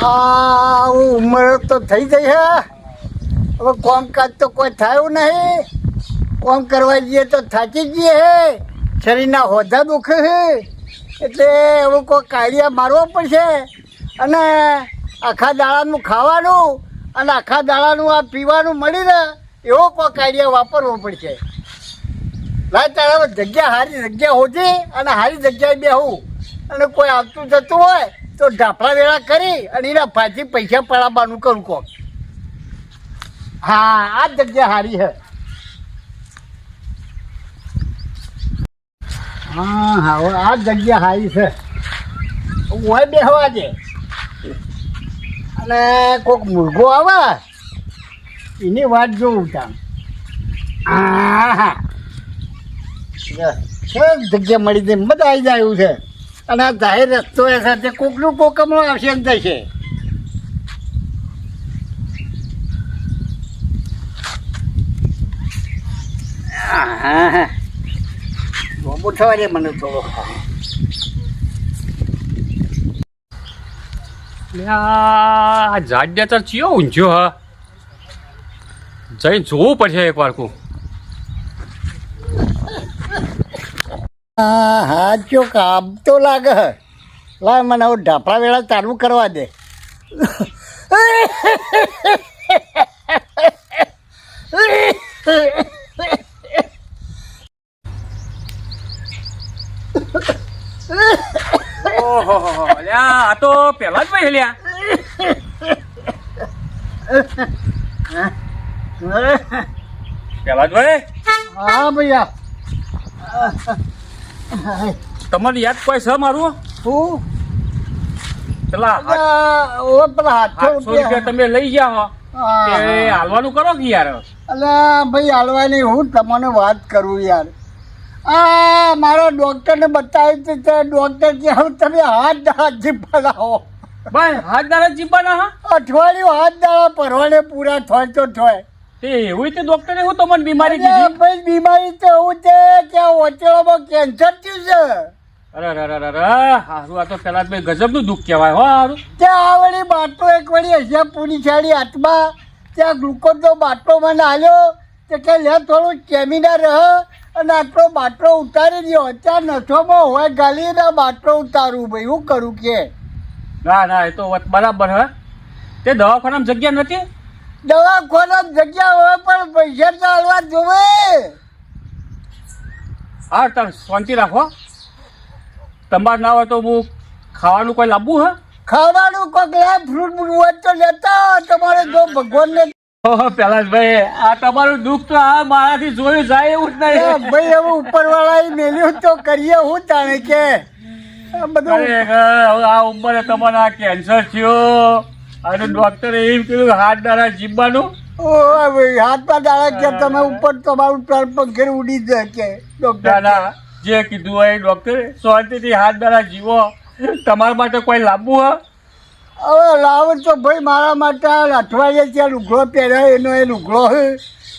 આ ઉંમર તો થઈ ગઈ હે, હવે કામકાજ તો કોઈ થયું નહીં. કામ કરવા જઈએ તો થાકી જઈએ હે, શરીરના હોદ્દા દુખે છે, એટલે હવે કોઈ કાયદા મારવો પડશે. અને આખા દાડાનું ખાવાનું અને આખા દાડાનું આ પીવાનું મળી રહે એવો કોઈ કાયદા વાપરવો પડશે. લાય તારા જગ્યા સારી જગ્યા હોતી અને સારી જગ્યાએ બેહું, અને કોઈ આવતું જતું હોય તો ઢાફડા વેળા કરી અને એના પાછી પૈસા પડાવવાનું કરું કોક. હા, આ જ જગ્યા સારી છે. હા હા, હવે આ જ જગ્યા સારી છે. હોય બેહવા દે અને કોઈક મુર્ગો આવે એની વાત જોઉં ત્યાં. હા હા, જગ્યા મળી જાય, મજા આવી જાય એવું છે. અને આ જાહેર રસ્તો એ સાથે કોકનું કોકમનું આવશે એમ થશે. હા, બહુ થવા દે મને થોડો. આ જાડ્યા તાર ચિયો ઊંઝ્યો હા, જઈને જોવું પડશે એક વાર કો. હા હા, જો કામ તો લાગે. લાય મને હવે ઢાફડા વેળા ચાલુ કરવા દે. ઓહો લ્યા, આ તો પેલા જ ભાઈ લ્યા. પેલા જ ભાઈ. હા ભૈયા, તમારે યાદ કોઈ છે મારું? શું પેલા પેલા 800 રૂપિયા તમે લઈ ગયા હો, તે હાલવાનું કરો કે યાર. અલા ભાઈ, હાલવાની હું તમને વાત કરું યાર. આ મારો ડૉક્ટરને બતાવી હતી તે ડૉક્ટર કે હવે તમે હાથ દાડા જીવવાના ભાઈ. હાથ દાડા જીવવાના હા? અઠવાડિયું હાથ દાડા પરવાને પૂરા થાય તો થાય. તે એવું તે ડોક્ટરે હું તમને બીમારી કીધી? ભાઈ બીમારી તો એવું છે કે આ ઓચળામાં કેન્સર થયું છે. અરે હારું, આ તો પેલા જ ભાઈ ગજબનું દુઃખ કહેવાય હો. હારું, ત્યાં આ વળી બાટલો એક વળી હશે પૂરી છાડી હાથમાં, ત્યાં ગ્લુકોઝનો બાટલો મને આલ્યો તે કે લે થોડું સ્ટેમિના રહે અને આટલો બાટલો ઉતારી દો. ત્યાં નસોમાં હોય ગાલીને બાટલો ઉતારું ભાઈ, હું કરું કે. ના એ તો વાત બરાબર હે. તે દવાખાનામાં જગ્યા નથી? દવાખાનામાં જગ્યા હોય પણ પૈસા તો હાલવા જોવે. હા, તમે શાંતિ રાખો. તમારે ના હોય તો હું ખાવાનું કોઈ લાવવું હે? ખાવાનું કોઈક લાય, ફ્રૂટ હોય તો લેતા. તમારે જો ભગવાનને ઓહો પેલા ભાઈ, આ તમારું દુઃખ તો આ મારાથી જોયું જાય એવું જ નહીં ભાઈ. હવે ઉપરવાળાએ મેલ્યું તો કરીએ હું તાણે કે બધું. આ ઉંમરે તમારે આ કેન્સર થયો અને ડોક્ટરે એમ કીધું હાથ દાડા જીવવાનું. ઓ ભાઈ, હાથમાં દાડા કે તમે ઉપર તમારું પંખેર ઉડી જાય કે ડોક્ટર. ના, જે કીધું હોય ડોક્ટરે શાંતિથી હાથ દાડા જીવો. તમારા માટે કોઈ લાવવું હે? હવે લાવ તો ભાઈ મારા માટે અઠવાડિયે ત્યાં લુગડો પહેર્યો એનો એ લુગડો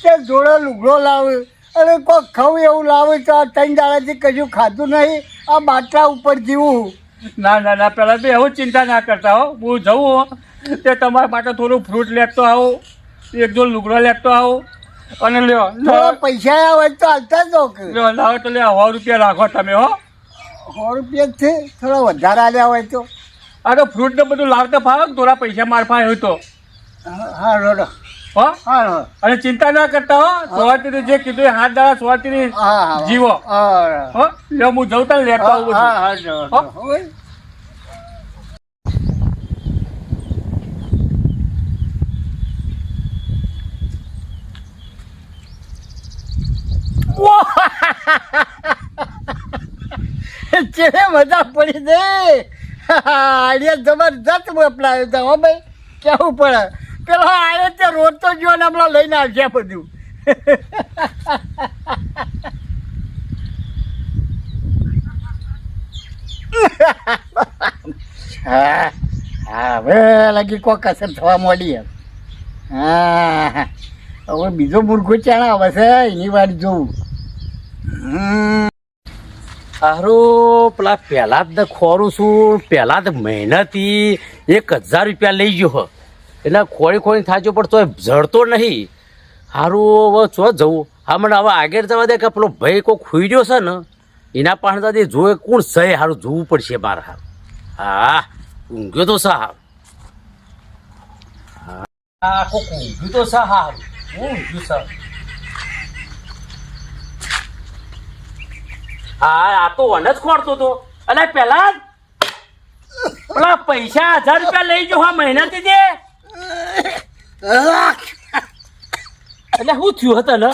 તે જોડે લુગડો લાવે અને કોઈ ખાવું એવું લાવે તો આ 3 દાડાથી કશું ખાધું નહીં. આ બાટલા ઉપર જીવું. ના પેલા તો એવું ચિંતા ના કરતા હો. હું જઉં તે તમારા માટે થોડું ફ્રૂટ લેતો આવું, એક જો લુગડો લેતો આવું અને લ્યો થોડા પૈસા હોય તો હાલતા જ લાવો તો લે 100 રૂપિયા રાખો તમે હો. 100 રૂપિયા છે, થોડા વધારે આલ્યા હોય તો. આ તો ફ્રૂટ ને બધું લાવતા ફાવે ને થોડા પૈસા મારફા હોય તો. હા રોડો. હો હા અને ચિંતા ના કરતા હો. સ્વાતિથી જે કીધું એ હાથ દાડા સ્વાતિથી જીવો હો. લે હું જઉં તાર લેતો આવું બધું. હો. ચેને મજા પડી દે. આઈડિયા જબરદસ્ત અપનાવ્યો હતો હો ભાઈ, કેવું પડે. પેલો આવ્યો તે રોજ તો જો ને હમણાં લઈને આવશે બધું. હા હવે લાગી કોક અસર થવા માંડી એમ. હા, હવે બીજો મૂર્ખો ચાણા આવે છે એની વાત જોઉં. હારું પેલા પહેલા જ ખોરું છું પહેલા જ મહેનતી 1000 રૂપિયા લઈ ગયો હો એટલે ખોળી થાજો પણ તોય જડતો નહીં. હારું હવે ચો જવું હા મને હવે આગળ જવા દે કે પેલો ભાઈ કોઈ ખુઈ ગયો છે ને એના પાસે જતી જોવે કોણ સહી હારું જોવું પડશે મારે. હારું હા ઊંઘ્યો તો સા હા કોક ઊંઘ્યું તો સા હારું હું ઊંઘ્યું સા. હા આ તો વન જ ખોરતો તો અને પેલા પેલા પૈસા 1000 રૂપિયા લઈ ગયો હા મહેનતી દે એટલે શું થયું હતું ને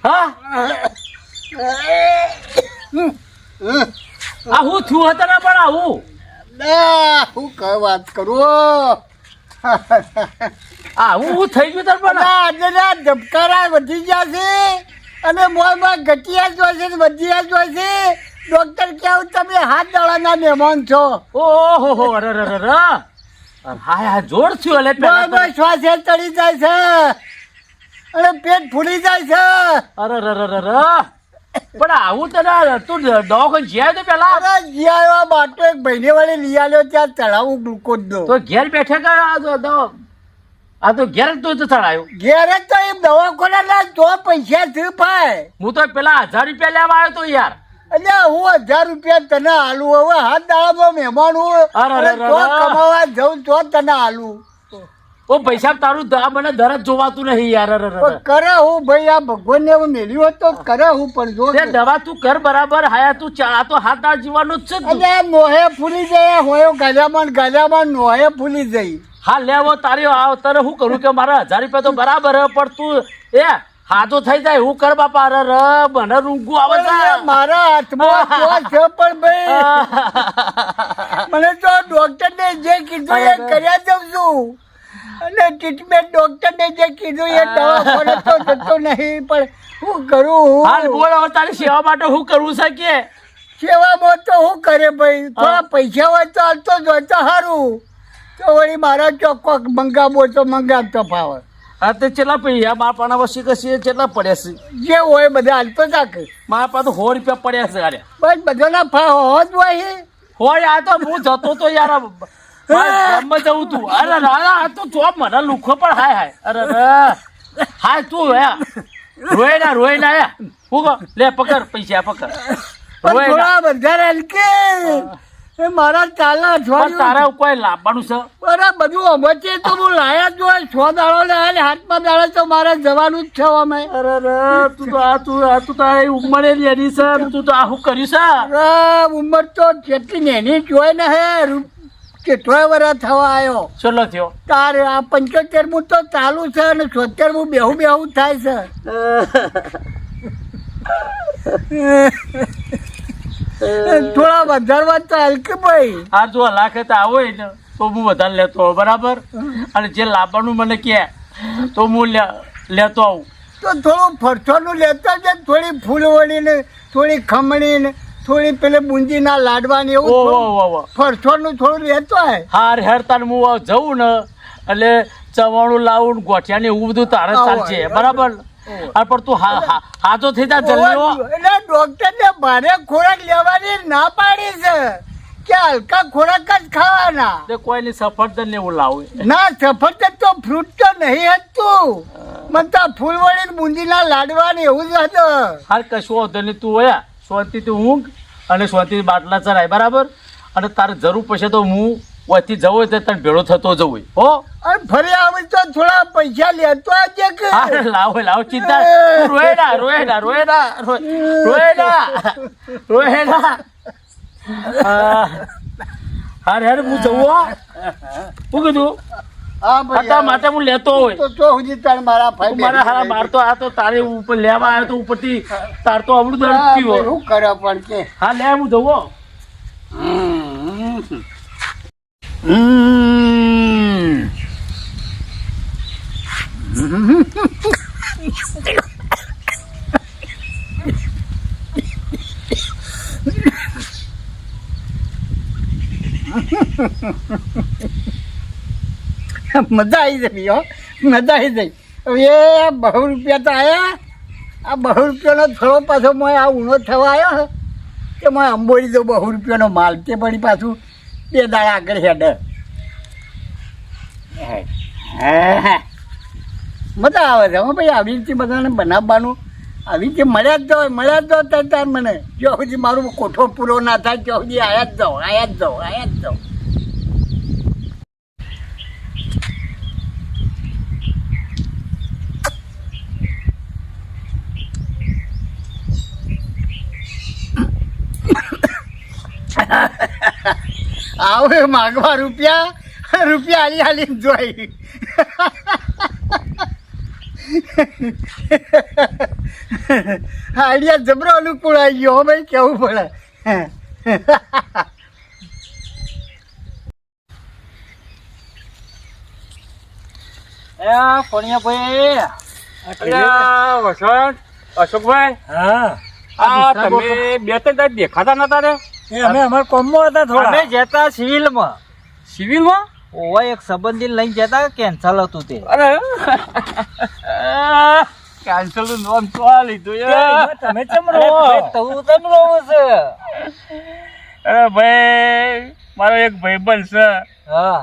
હા આ હું થયું હતું ને પણ આવું હું કઈ વાત કરું આવું હું થઈ ગયું તને પણ આજે ધબકારા વધી ગયા છે અને મોંમાં ઘટિયા જ હોય છે વધ્યા જ હોય છે. ડોક્ટર કેવું તમે હાથ દાડાના મહેમાન છો. ઓહો અરે હા હા જોર થયું એટલે મોંમાં શ્વાસ ચડી જાય છે અને પેટ ફૂલી જાય છે. અરે પણ આવું તને તું દવાખાને જ્યાં તો પેલા અરે જ્યાં એવા બાટો એક ભાઈને વાળી લઈ આવ્યો ત્યાં ચડાવું ગ્લુકોઝ નો. તો ઘેર બેઠે કે આ તો ઘેર જ તો ચડાયો ઘેર જ તો એમ દવાખાના તો પૈસા શું પાય. હું તો પેલા 1000 રૂપિયા લેવા આવ્યો તો યાર. એટલે હું 1000 રૂપિયા તને આલું હવે હાથ દાડામાં મહેમાન હું અરે તો કમાવા જઉં તો તને આલું. ઓ પૈસા તારું મને દરજ જોવાતું નહીં યાર. પણ કરે હું ભાઈ આ ભગવાનને હું મેલ્યું હોત તો કરે હું પણ જો તે દવા તું કર બરાબર હાયા તું આ તો હાથ દાળ જીવાનું જ છે તું. એટલે નોહે ફૂલી જાય હોયો ગાજામાં નોહે ફૂલી જઈ. હા લેવો તારી તારે હું કરું કે મારા 1000 રૂપિયા તો બરાબર હે પણ તું એ હાથો થઈ જાય હું કર બાપા. અરે મને રૂંગું આવે છે મારા હાથમાં તો છે પણ ભાઈ મને તો ડોક્ટરને જે કીધું એ કર્યા જઉં છું અને ટ્રીટમેન્ટ ડોક્ટરને જે કીધું એ દવા તો જતો નહીં પણ શું કરું. હાલ બોલ હવે તારી સેવા માટે હું કરવું છે કે સેવામાં તો શું કરે ભાઈ થોડા પૈસા હોય તો હાલતો જ હોય તો સારું. તો વળી મારા ચોખ્ખો મંગાવો તો મંગાવતો ફાવે. હા તે કેટલા પૈસા મારા પાના વસી કશી કેટલા પડ્યા છે જે હોય બધા હાલતો ચાકે. મારા પાસે 100 રૂપિયા પડ્યા છે અરે બસ બધાના ફાવ જ હોય. હોય આ તો હું જતો તો યાર ગામમાં જવું તું. અરે આ તો ચોપ મને લુખો પણ હાય અરે હાય તું રોય ના હું કહો લે પકડ પૈસા પકડ થોડા બધા હલકે મારા ચાલા અઠવાડિયું તારા કોઈ લાવવાનું છે બરાબર બધું અમચે તો હું લાયા જ હોય 6 દાડો લાયા હાથમાં દાડા તો મારે જવાનું જ છે અમે. અરે તું તો તારી ઉંમરે લેની છે તું તો આ શું કર્યું છે. અરે ઉંમર તો જેટલી નેની જોઈ ને હે કેટલોય વર્ષ થવા આવ્યો. ચલો થયો તારે આ 75મું તો ચાલુ છે અને 76મું બેહું થાય છે. થોડા વધારવા તો હલકે ભાઈ. આ જો લાખે તો આવો ને તો હું વધારે લેતો હોઉં બરાબર અને જે લાવવાનું મને કહે તો હું લેતો આવું. તો થોડું ફરસાણનું લેતા છે થોડી ફૂલવડી ને થોડી ખમણી ને થોડી પેલે બુંદીના લાડવાની એવું ફરસાણનું થોડું લેતો હોય. હાર હેરતા હું જવું ને એટલે ચવાણું લાવું ગોઠિયા ને એવું બધું તારે ચાલશે બરાબર. પણ તું હાથો થઈ જા જલ્દી. એટલે ડોક્ટર ને ભારે ખોરાક લેવાની ના પાડી છે કે હલકા ખોરાક જ ખાવાના. કોઈની સફરજન ને એવું લાવું ના સફરજન તો ફ્રૂટ તો નહીં હતું મને તો ફૂલવડી બુંદીના લાડવાની એવું જ હતું. હાલ કશું વાંધો નહીં તું હોય શાંતિથી ઊંઘ અને શાંતિથી બાટલા ચરાય બરાબર અને તારે જરૂર પડશે તો હું ઓથી જવું હોય તો તને ભેળો થતો જવું હો. અને ફરી આવે તો થોડા પૈસા લેતો આવજે કે. લાવો ચિંતા રોય ના હાર હું જવું શું કીધું હતા માટે હું લેતો હોય તો સુધી તાર મારા ભાઈ મારા હારા મારતો આ તો તારે ઉપર લેવા આવ્યો તો ઉપરથી તાર તો અવડું દર્દ થયું શું કરે પણ કે. હા લે હું જવું. મજા આવી જઈ હો મજા આવી જઈ. હવે 2 રૂપિયા તો આવ્યા આ 2 રૂપિયાનો થોડો પાછો મેં આ ઊનો થવા આવ્યો તેમાં અંબોરી તો 200 રૂપિયાનો માલ તે પડી પાછું 2 દાડા આગળ હેડે. મજા આવે છે હો ભાઈ, આવી રીતે બધાને બનાવવાનું. આવી રીતે મળ્યા જ જાઓ તાર મને. જો સુધી મારું કોઠો પૂરો ના થાય ત્યાં સુધી આયા જ જાઓ. આવે માગવા રૂપિયા હાલી જોઈ. આઈડિયા જબરો અનુકૂળ આવી ગયો ભાઈ, કેવું પડે. અશોકભાઈ, હા આ તમે 2-3 દાડા દેખાતા નતા રે? એ અમે અમારા કોમમાં હતા થોડા. અમે જતા સિવિલમાં સિવિલમાં? ઓવા એક સંબંધી લઈને જતા, કેન્સલ હતું તે. અરે કેન્સલ નું નામ તો લીધું યાર. તમે ચમ અરે રહો? ભાઈ, તું તેમ રહો છે? અરે ભાઈ, મારો એક ભાઈબંધ છે, હા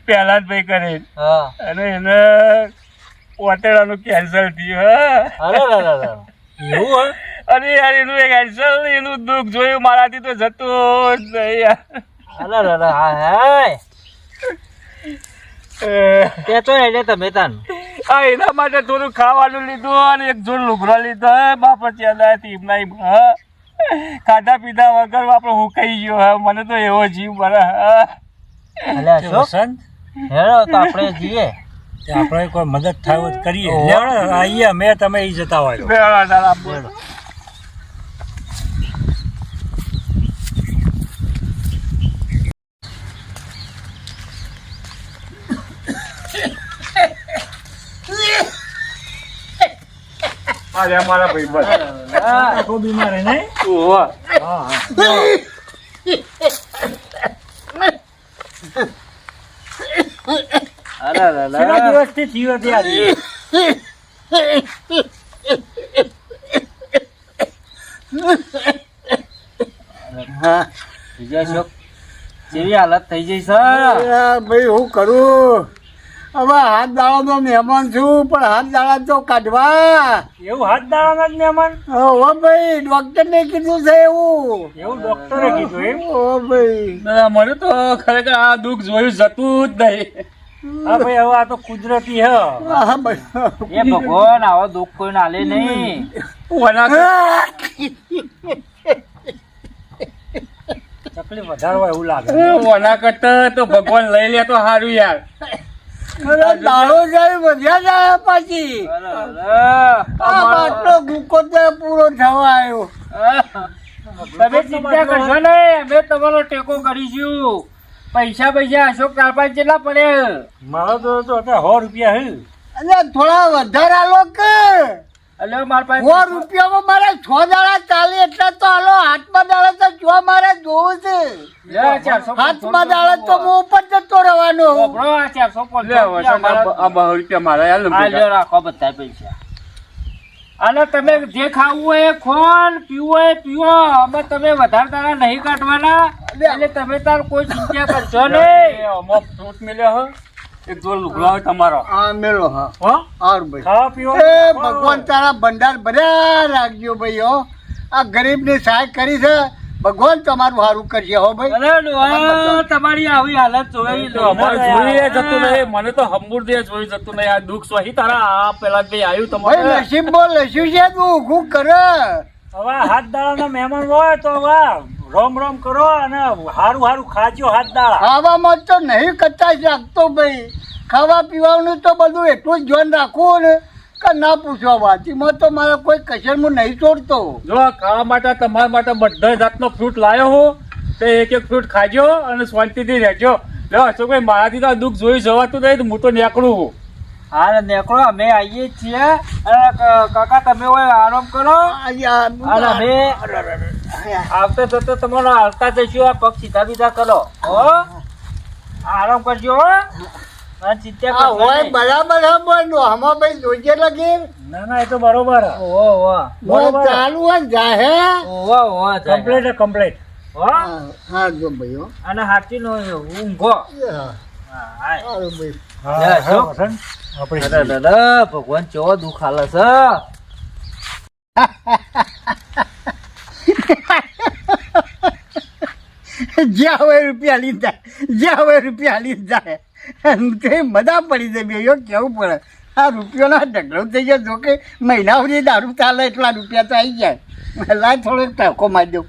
પહેલા જ ભાઈ કરે, હા. અને એને ઓટેડાનું કેન્સલ થયું. અરે એવું હોય? અરે યાર, એનું કેન્સલ, એનું દુઃખ જોયું મારાથી તો જતું જ નહીં યાર. હાય તે તો એટલે તમે તાન આ એના માટે થોડું ખાવાનું લીધું અને એક જોડ લુગડો લીધો. બાપા ચેલા ખાધા પીધા વગર આપણે હુકાઈ ગયો. મને તો એવો જીવ બને. એટલે અશોક, વસંત, હેરો તો આપણે જઈએ. તે આપણે કોઈ મદદ થાય હોય તો કરીએ. લેવડો, આઈએ અમે તમે ઈ જતા હોય. હેરો. અરે મારા ભાઈબંધ આખો બીમાર હે નહીં? ઓહો. હા હા. કેટલા દિવસથી થયું હતી આજે? હા બીજા અશોક, કેવી હાલત થઈ જઈ છે? ભાઈ હું કરું હવે? હાથ દાડાનો મહેમાન છું, પણ હાથ દાડા તો કાઢવા. એવું હાથ દાડાના જ મહેમાન? હો ભાઈ, ડોક્ટરને કીધું છે એવું. એવું ડોક્ટરે કીધું એમ? ઓ ભાઈ, મને તો ખરેખર આ દુઃખ જોયું જતું જ નહીં. હા ભાઈ, હવે આ તો કુદરતી હે. હા ભાઈ. એ ભગવાન આવો દુઃખ કોઈ નાલે નહીં. તકલીફ વધારે હોય એવું લાગે. ઓના કરતા તો ભગવાન લઈ લે તો સારું યાર. અરે દાડો જાય વધ્યા જાય પાછી. આ બાટલો ભૂકો તો પૂરો થવા આવ્યો. તમે ચિંતા કરશો ને, અમે તમારો ટેકો કરીશું. પૈસા અશોક તારપા કેટલા પડે? મારો તો અત્યારે 100 રૂપિયા હે. અને થોડા વધારે આલો કે એટલે મારા પાસે 100 રૂપિયામાં મારે 6 દાડા ચાલે એટલે તો હાલો. હાથમાં દાડા તો જો મારે જોવું છે. હાથમાં દાડા તો હું ઉપર જતો રહેવાનો. લે વસંત, આ 200 રૂપિયા મારા યાર લંબી રાખો બધા પૈસા. અને તમે જે ખાવું હોય એ ખો, પીવું હોય એ પીવો. અમે તમે વધારે તારા નહીં કાઢવાના, એટલે તમે તાર કોઈ ચિંતા કરશો નહીં. ફ્રૂટ મિલ્યો હો, એક જોડ લુગડો હોય તમારો. હા મેળો. હા હો? હાર ભાઈ. ખાવા પીવા એ ભગવાન તારા ભંડાર ભર્યા રાખજો ભાઈ. હો આ ગરીબની સહાય કરી છે, ભગવાન તમારું સારું કરશે. હો ભાઈ. અરે ડોહા, તમારી આવી હાલત જોઈ લો. અમારે જોઈએ જતું નહીં, મને તો હંબુરદે જોઈ જતું નહીં. આ દુઃખ સ્વહી તારા આ પેલા ભાઈ આવ્યું ભાઈ તમારે. નસીબ બોલ લસ્યું છે તું ઊભું કરે. હવે હાથ દાડાના મહેમાન હોય તો હવે રોમ રોમ કરો અને હારું ખાજો હાથ દાડા. ખાવામાં તો નહીં કચાશ રાખતો ભાઈ. ખાવા પીવાનું તો બધું એટલું જ ધ્યાન રાખવું ને કે ના પૂછવા વાતીમાં તો મારે કોઈ કસરમાં નહીં છોડતો. જો ખાવા માટે તમારા માટે બધા જાતનો ફ્રૂટ લાવ્યો હું, તો એક ફ્રૂટ ખાજો અને શાંતિથી રહેજો. લો અશોકભાઈ, મારાથી તો આ દુઃખ જોઈ જવાતું નહીં, તો હું તો નીકળું છું. હા નીકળો, અમે આવીએ છીએ. અને કાકા તમે હોય આરામ કરો. અને અમે આવતા જતા તમારો હાલતા જઈશું. આ પગ સીધા બીધા કરો. હો આરામ કરજો. હો હા ચિંતા આ હોય કરવાની. બરાબર હે બોયનો આમાં ભાઈ જોજે લગે ના ના એ તો બરોબર હે. ઓહો ઓહો બોય ચાલુ હોય ને જાહે ઓહો ઓહો કમ્પ્લીટ હે કમ્પ્લીટ. હો હા જો ભાઈ હો અને હાચી નો ઊંઘો હા, હા હાય. સારું ભાઈ હા, લે, હા, જો. વસંત, આપણે અરે દાદા ભગવાન ચેવો દુઃખ આલે છે. જ્યાં હોય રૂપિયા લીધા જ્યાં હોય રૂપિયા લીધા કઈ મજા પડી જાય બે કેવું પડે આ રૂપિયાનો ઢગલો થઈ જાય જોકે મહિના સુધી દારૂ ચાલે એટલા રૂપિયા તો આવી જાય લાય થોડોક ટકો મારી દઉં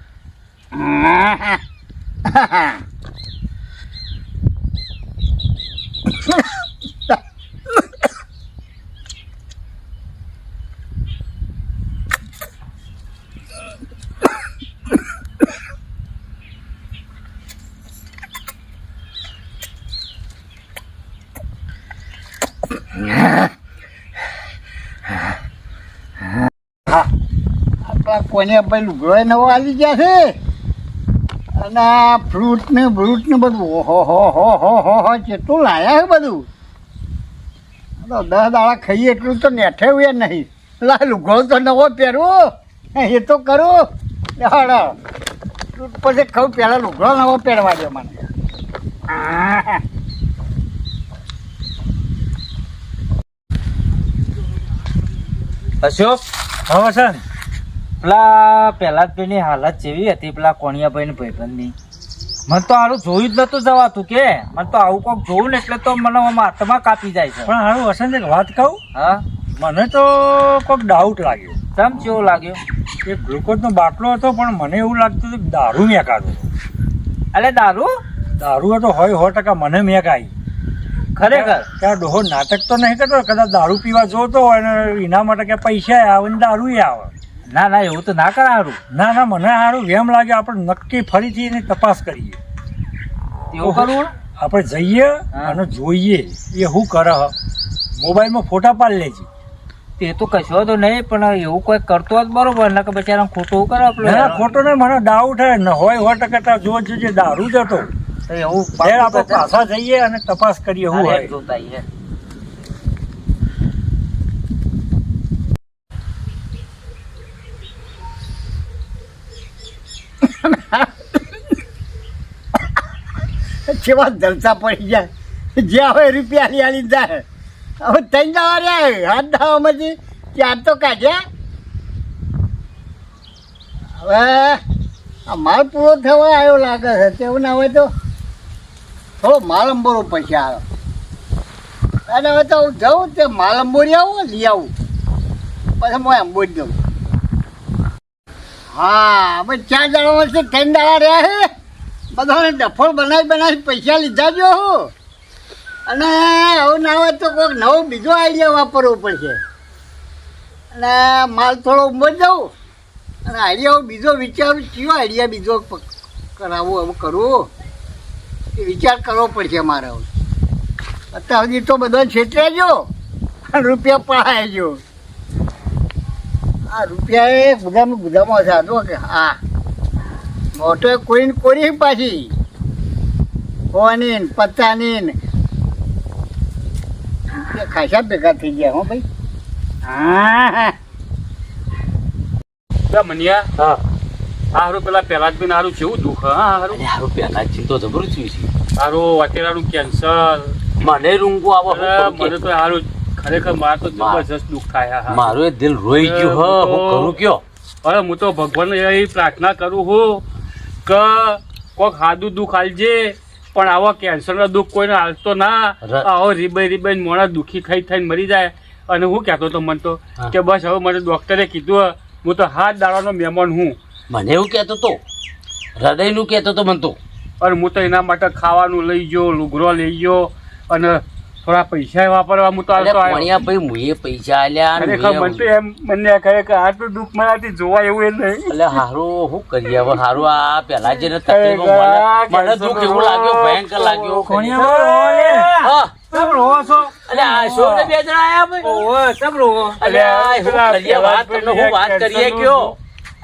આપણા કોને ભાઈ લુગડો નવો આવી ગયા છે અને આ ફ્રૂટ ને બધું ઓહો હો કેટલું લાયા છે બધું તો 10 દાડા ખાઈએ એટલું તો નેઠે નહીં લા લુગડો તો નવો પહેરવો એ તો કરું હાડો ફ્રૂટ પછી ખાઉં પહેલાં લુગડો નવો પહેરવા દો મને અશોક હા વસંત. પેલા પહેલા જ પેલી હાલત જેવી હતી પેલા કોણિયાભાઈ ને ભાઈબંધની મને તો હારું જોયું જ નતું જવાતું કે મને તો આવું કોક જોવું ને એટલે તો મને આમ આત્મા કાપી જાય છે. પણ હારું વસંત એક વાત કહું, હા મને તો કોઈક ડાઉટ લાગ્યો. કેમ કેવું લાગ્યું? એ ગ્લુકોઝનો બાટલો હતો પણ મને એવું લાગતું હતું કે દારૂ મેં કાઢો. અલે દારૂ દારૂ હતો હોય 100% મને મેં કાઢી. ખરેખર ત્યાં ડોહો નાટક તો નહીં કરતો, કદાચ દારૂ પીવા જોતો હોય ને એના માટે કે પૈસા આવે ને દારૂ આવે. ના ના એવું તો ના કર હારું. ના ના મને સારું એમ લાગે આપણે નક્કી ફરીથી એની તપાસ કરીએ. એવું કરવું આપણે જઈએ હા. અને જોઈએ એ શું કરે હ. મોબાઈલમાં ફોટા પાડી લેજે. તે તો કશો તો નહીં પણ એવું કોઈ કરતો જ બરોબર ને કે બચારા ખોટું કરે ના આપણે ખોટો નહીં, મને ડાઉટ હે ન હોય 100% જો જે દારૂ જ હતો. તો એવું ત્યારે આપણે પાછા જઈએ અને તપાસ કરીએ શું હોય. જોતા આઈએ. કેવા જલસા પડી જાય જ્યાં હોય રૂપિયા લીધી જાય હવે 3 દાવા રહ્યા 8 દાવામાંથી 4 તો કાઢ્યા હવે આ માલ પૂરો થવા આવ્યો લાગે છે તેવું ના હોય તો થોડો માલ અંબોરો પછી આવે અને હવે તો હું જાઉં તે માલ અંબોરી આવું લઈ આવું પછી હું અંબોરી દઉં હા હવે 4 દાડામાંથી 3 દાડા રહ્યા છે બધાને ડફોળ બનાવી પૈસા લીધા જો હું અને હવે ના હોય તો કોઈક નવો બીજો આઈડિયા વાપરવો પડશે અને માલ થોડો ઉંમર જાઉં અને આઈડિયા બીજો વિચારું કયો આઈડિયા બીજો કરાવવો હવે કરવો એ વિચાર કરવો પડશે મારે હવે અત્યાર સુધી તો બધો છેતરાજો અને રૂપિયા પડાયજો આ રૂપિયા એ ગુદામાં સાધો કે હા મોટો કોઈને કોરી પાછી કોની ને પત્તાની ને ખાસા ભેગા થઈ ગયા હો ભાઈ હા મનિયા હા હારું પેલા પહેલા જ બી હારું કેવું દુઃખ હા હારું હારું પેલા ચિંતો જબરું થયું છે હારું અત્યારનું કેન્સર મને રૂંગો આવો મને તો હારું ખરેખર મારે તો જબરજસ્ત દુઃખ થાય હા મારું એ દિલ રોઈ ગયું હ હું કરું કયો અરે હું તો ભગવાનને એ પ્રાર્થના કરું છું કે કોઈક સાદું દુઃખ આલજે પણ આવા કેન્સરનો દુઃખ કોઈને હાલતો ના આવો રીબાઈ મોણા દુઃખી થઈને મરી જાય અને હું કહેતો તો મને તો કે બસ હવે મને ડૉક્ટરે કીધું હું તો 7 દાડાનો મહેમાન હું મને એવું કહેતો તો હૃદયનું કહેતો તો મને તો અને હું તો એના માટે ખાવાનું લઈ ગયો લુગડો લઈ ગયો અને થોડા પૈસા વાપરવા હું તો આવતો આવ્યો ભાઈ મુએ પૈસા આલ્યા ખરેખર મને તો એમ મને ખરેખર આટલું દુઃખ મારાથી જોવા એવું એ નહીં એટલે હારું શું કરીએ હવે હારું આ પેલા જેને તકલીફ મને દુઃખ એવું લાગ્યો ભયંકર લાગ્યો હા કેમ રોવો છો? એટલે આ શોક ને 2 જણા આયા ભાઈ ઓહો કેમ રોવો? એટલે આ શું કરીએ વાત તમને હું વાત કરીએ કયો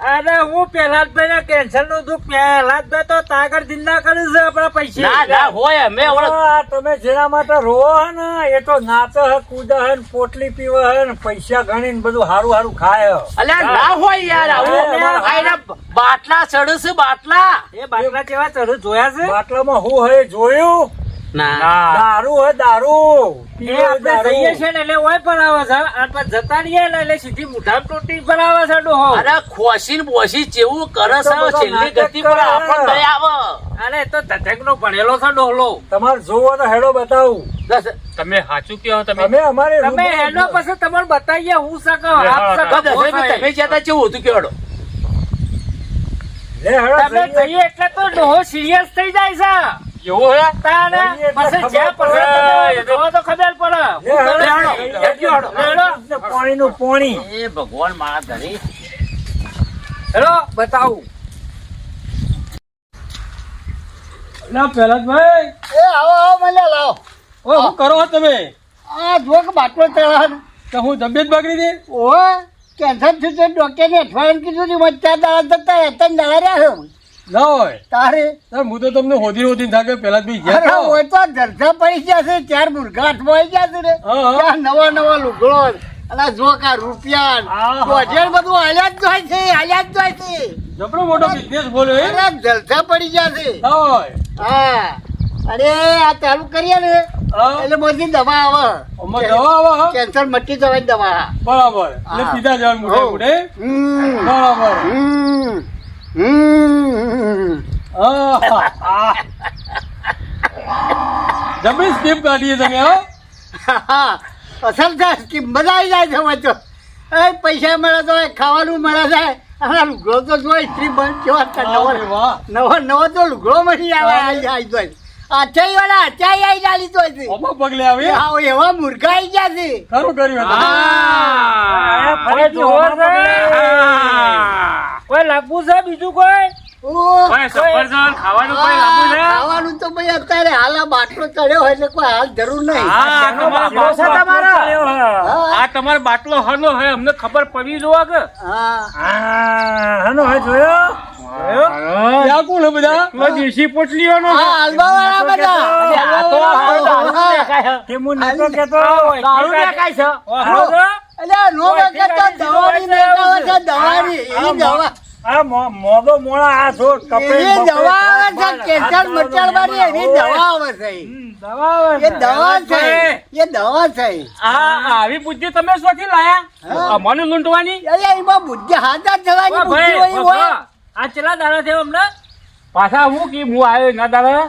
અરે હું પેલા જ કેન્સર નું દુઃખ પેલા જ તો તાગર જિંદા કર્યું છે આપણા પૈસા ના ના હોય અમે હમણાં આ તમે જેના માટે રોવો હે ને એ તો નાચે હે કૂદે હે ને પોટલી પીવે હે ને પૈસા ગણીને બધું હારું હારું ખાય હે. અલ્યા ના હોય યાર આવું આયના બાટલા ચડશે બાટલા એ બાટલા કેવા ચડું જોયા છે બાટલામાં હું હે જોયું ના દારૂ હે દારૂ એ આપણે જઈએ છે ને એટલે ઓય ભરાવે છે આપણે જતા રહીએ ને એટલે સીધી મુઠા ટોટી ભરાવે છે ડોહો અરે ખોસીન બોસી જેવું કરે છે છેલ્લી ગતિ પર આપણને દયા આવે અરે તો ધધક નો ભણેલો છે ડોહલો તમારે જોવો તો હેડો બતાવું તમે સાચું કહો તમે અમે અમારે તમે એનો પછી તમારે બતાવીએ હું શકો આપ શકો તમે જતા કેવું હતું કેવડો લે હેડો તમે જઈએ એટલે તો ડોહો સિરિયસ થઈ જાય છે એવું હે તાને પછી જ્યાં પછી તમે તો ખબર પડે પાણીનું પાણી એ ભગવાન મારા ધણી હેલો બતાવું ના પહેલાભાઈ એ આવો આવો મને લાવો ઓ શું કરો તમે આ જો કે બાટલો ચડાવ તો હું તબિયત બગડી દે ઓહો કેન્સર થયું તો ડોક્ટરને અઠવાડિયે કીધું ને મચ્ચા દાડા જતા હતા દાડા રહ્યા છે ના હોય તારે હું તો તમને હોદી થાકે પેલા જ બી અરે હોય તો જલસા પડી ગયા છે ચાર મુર્ગા હાથમાં આવી ગયા છે ને હા, હા. ત્યાં નવા લુગડો અને જો કા રૂપિયા બોજેલ બધું હાલ્યા જ જાય છે હાલ્યા જ જાય છે જબરો મોટો બિઝનેસ બોલ્યો એ અરે જલસા પડી ગયા છે ના હોય હા અરે આ ચાલુ કરીએ ને હા. એટલે બધી દવા આવે આમાં દવા આવે હા? કેન્સર મટી જવાય દવા બરાબર એટલે હા. પીધા જવાનું મોઢે મોઢે હમ બરાબર હમ હમ હા. જબરી સ્કીમ કાઢીએ તમે હા અસલ છે કે મજા આવી જાય છે હવે તો એ પૈસા મળે તો ખાવાનું મળે છે આ લુગડો તો જોઈ સ્ત્રી બંધ કેવા અરે વાહ નવો તો લુગડો મળી આવે આવી જાય આચાઈ વાળા આચાઈ આવી જાય લીધો છે ઓમાં પગલે આવી હા એવા મુર્ગા આવી ગયા છે ખરું કર્યું હતું. ફરીથી હોર છે. કોઈ લાગવું છે બીજું કોઈ ઓહ, કોઈ સફરજન ખાવાનું કોઈ લાંબુ છે ખાવાનું તો ભાઈ અત્યારે હાલ આ બાટલો ચડ્યો હોય એટલે કોઈ હાલ જરૂર નહીં હા, તમારો બાટલો છે તમારો? હા આ તમારો બાટલો હનો હે અમને ખબર પડી જોવા કે હા હનો હે જોયો ત્યાં કોણ હે બધા પેલો દેશી પોટલીઓનો હા હાલવા વાળા બધા આ તો દારૂ દેખાય કે હું નતો કેતો દારૂ દેખાય છે ઓહો છે? એટલે નો વખત તો દવાની મેળાવે છે દવાની એવી દવા આ મોદો મોળા આ જો એવી દવા આવે છે કેન્સર મટાડવાની એવી દવા આવે છે એ દવા છે એ દવા છે આવી બુદ્ધિ તમે શોથી લાયા અમને લૂંટવાની અરે એમાં બુદ્ધિ હાથા થવાની ઓ બુદ્ધિ ભાઈ, હોય હોય આ ચેલા દાડા થયો અમને પાછા હું કે હું આવ્યો ના દાડા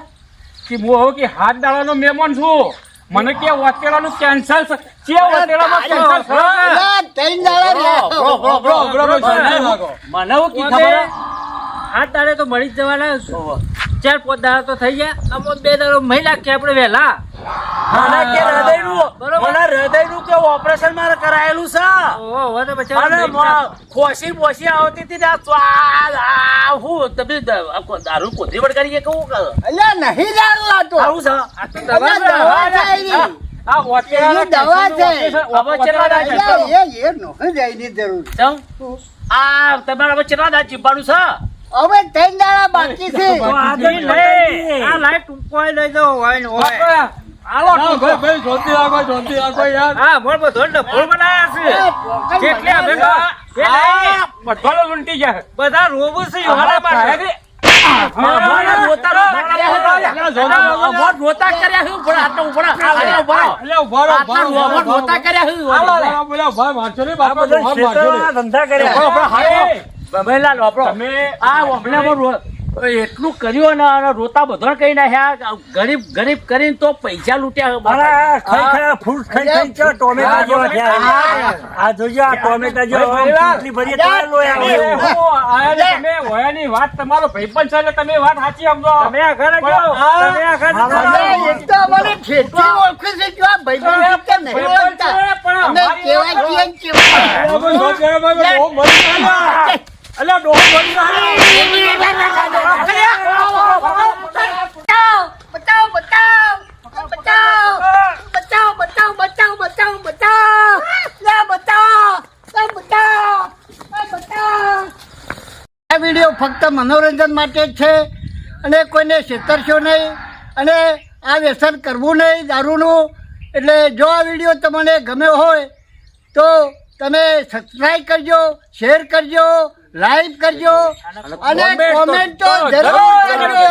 કે હું હવે કે હાથ દાડાનો મહેમાન છું મને કે વચેલાનું કેન્સર છે કે વચેલામાં કેન્સર છે અલા, ત્રણ દાડા રહ્યા. બરાબર શાંતિ રાખો. મને એવું કી ખબર હે? આ તારે તો મળી જ જવાના 4-5 દાડા તો થઈ ગયા અમો 2 દાડા મહી નાખીએ આપણે વહેલા મને કે હૃદયનું બરોબર. મને હૃદયનું કે ઓપરેશન મારે કરાયેલું છે ઓહો હવે તો બચારા અને મહી નાખ. ખોસી બોસી આવતી હતી ને આ સ્વાદ, આ હું તમે દારૂ કોથળી વળગાડીએ કેવું કરે અલા, નહીં દારૂ આ તો. આવું છે આ તો અલા, દવા દવા છે એની. આ વચેલાના એની દવા છે. હવે ચેટલા દાડા અલા, એ નોખી જાય એની જરૂર. ચમ? આ તમારા હવે ચેટલા દાડા ચીપવાનું છે હવે ત્રણ દાડા બાકી છે તો આ તો લઈ આ લાઈટ ટૂંકો લઈ જાઓ હોય ને હોય ના, ભાઈ શાંતિ રાખો શાંતિ રાખો યાર હા મોર બધો ડફોળ બનાયા છે જેટલે અમે આ બધાને લૂંટી જાય બધા રોબો છે યોહાના પાસે રોતા કર્યા છે ઉપર આટલા ઉપર અલ્યા, ઉભા રહો, ઉભા રહો, ઉભા રહો. રોતા કર્યા છે બોલા, બોલા, ભાઈ વાંચો ને બાપા ભાઈ વાંચો ને. ધંધા કર્યા ભમેલા લોપડો તમે આ વમણામાં એટલું કર્યું ને અને રોતા બધો કઈ નાખ્યા ગરીબ ગરીબ કરીને તો પૈસા લૂટ્યા અરે, ખાઈ ખાઈ ફ્રૂટ ખાઈ ખાઈ ચા ટોમેટા જેવા થયા. આ જોજો આ ટોમેટા જેવા આમ ચૂંટણી ભરીએ તો લોહી આવે એવું. તમે હોયાની વાત તમારો ભાઈબંધ છે એટલે તમે વાત સાચી સમજો તમે આ ઘરે જાઓ તમે આ ઘરે અલા, એક તો અમારે ઠેઠથી ઓળખે છે કે આ ભાઈબંધ રીતે નહીં ઓળખતા. અમે કહેવાય છીએ ને કહેવાય. અલ્યા, ભાઈ, શાંતિ રાખો, ભાઈ, બહુ મરી ગયા. અલ્યા, ડોહો મરી ગયા. બચાવ, બચાવ, બચાવ, બચાવ, બચાવ, બચાવ, બચાવ, બચાવ, લે બચાવ, લે બચાવ, લે બચાવ. ફક્ત મનોરંજન માટે જ છે અને કોઈને છેતરશો નહીં અને આ વ્યસન કરવું નહીં દારૂનું. એટલે જો આ વિડીયો તમને ગમ્યો હોય તો તમે સબસ્ક્રાઈબ કરજો, શેર કરજો, લાઈક કરજો અને કોમેન્ટ તો જરૂર કરજો.